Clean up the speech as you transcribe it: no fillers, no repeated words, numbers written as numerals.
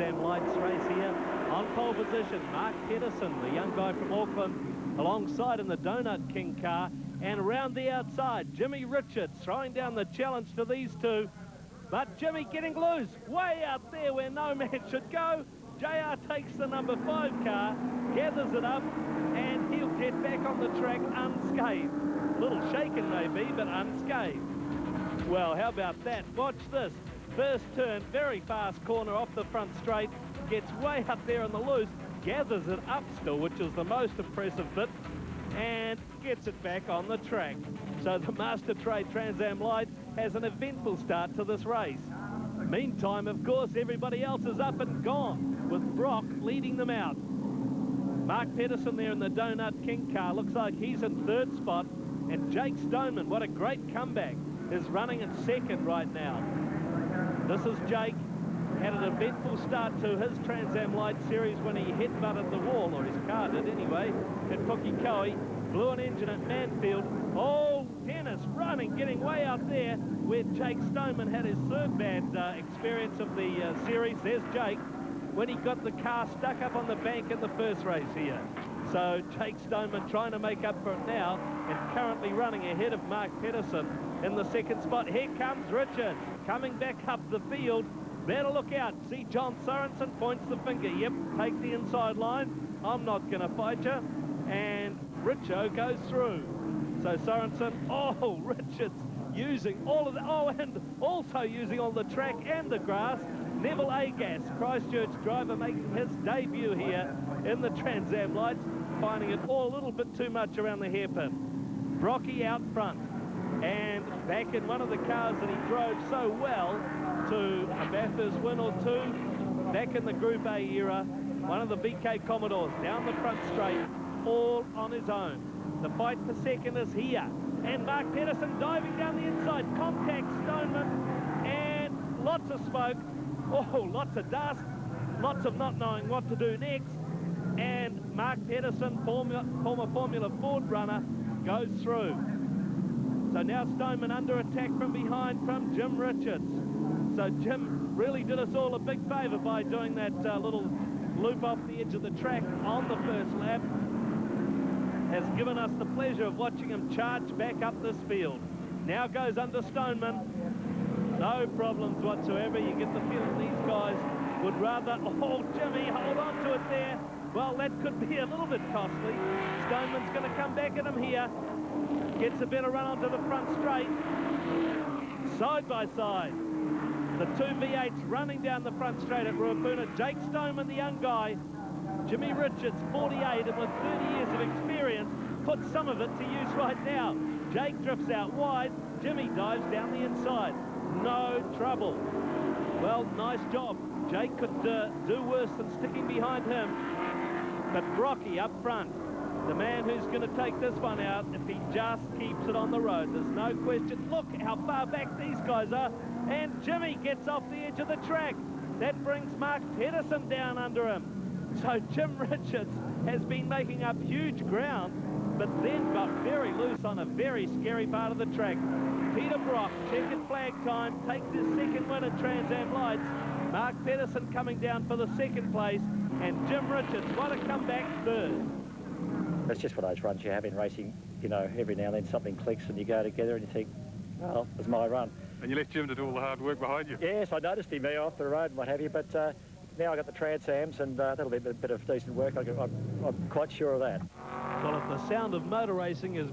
Am Lights race here. On pole position, Mark Pedersen, the young guy from Auckland, alongside in the Donut King car. And around the outside, Jimmy Richards throwing down the challenge to these two. But Jimmy getting loose, way out there where no man should go. JR takes the number 5 car, gathers it up, and he'll get back on the track unscathed. A little shaken maybe, but unscathed. Well, how about that? Watch this. First turn, very fast corner off the front straight, gets way up there on the loose, gathers it up still, which is the most impressive bit, and gets it back on the track. So the Master Trade Trans Am Light has an eventful start to this race. Meantime, of course, everybody else is up and gone, with Brock leading them out. Mark Pedersen there in the Donut King car, looks like he's in 3rd spot, and Jake Stoneman, what a great comeback, is running in 2nd right now. This is Jake, had an eventful start to his Trans Am Light series when he headbutted the wall, or his car did anyway, at Pukekohe, blew an engine at Manfield. Oh, Dennis running, getting way out there where Jake Stoneman had his 3rd bad experience of the series. There's Jake when he got the car stuck up on the bank in the first race here. So Jake Stoneman trying to make up for it now and currently running ahead of Mark Pedersen in the 2nd spot. Here comes Richards coming back up the field. Better look out. See, John Sorensen points the finger. Yep, take the inside line. I'm not going to fight you. And Richo goes through. So Sorensen, oh, Richards using all of the, oh, and also using all the track and the grass. Neville Agas, Christchurch driver, making his debut here in the Trans Am Lights, finding it all a little bit too much around the hairpin. Brocky out front, and back in one of the cars that he drove so well to a Bathurst win or two, back in the Group A era, one of the BK Commodores down the front straight, all on his own. The fight for 2nd is here, and Mark Pedersen diving down the inside, contacts Stoneman, and lots of smoke, oh, lots of dust, lots of not knowing what to do next, and Mark Pedersen, former Formula Ford runner, goes through. So now Stoneman under attack from behind from Jim Richards. So Jim really did us all a big favour by doing that little loop off the edge of the track on the first lap. Has given us the pleasure of watching him charge back up this field. Now goes under Stoneman. No problems whatsoever. You get the feeling these guys would rather... Oh, Jimmy, hold on to it there. Well, that could be a little bit costly. Stoneman's going to come back at him here. Gets a better run onto the front straight. Side by side. The 2 V8s running down the front straight at Ruapuna. Jake Stoneman, the young guy. Jimmy Richards, 48, and with 30 years of experience, puts some of it to use right now. Jake drifts out wide. Jimmy dives down the inside. No trouble. Well, nice job. Jake could do worse than sticking behind him. But Brocky up front, the man who's going to take this one out if he just keeps it on the road. There's no question. Look how far back these guys are. And Jimmy gets off the edge of the track. That brings Mark Pedersen down under him. So Jim Richards has been making up huge ground, but then got very loose on a very scary part of the track. Peter Brock, checkered flag time, takes his 2nd win at Trans Am Lights. Mark Pedersen coming down for the 2nd place, and Jim Richards, what a comeback, 3rd. That's just what those runs you have in racing. You know, every now and then something clicks and you go together and you think, well, it was my run. And you left Jim to do all the hard work behind you. Yes, I noticed him off the road and what have you, but now I got the Trans Ams, and that'll be a bit of decent work. I'm quite sure of that. Well, if the sound of motor racing is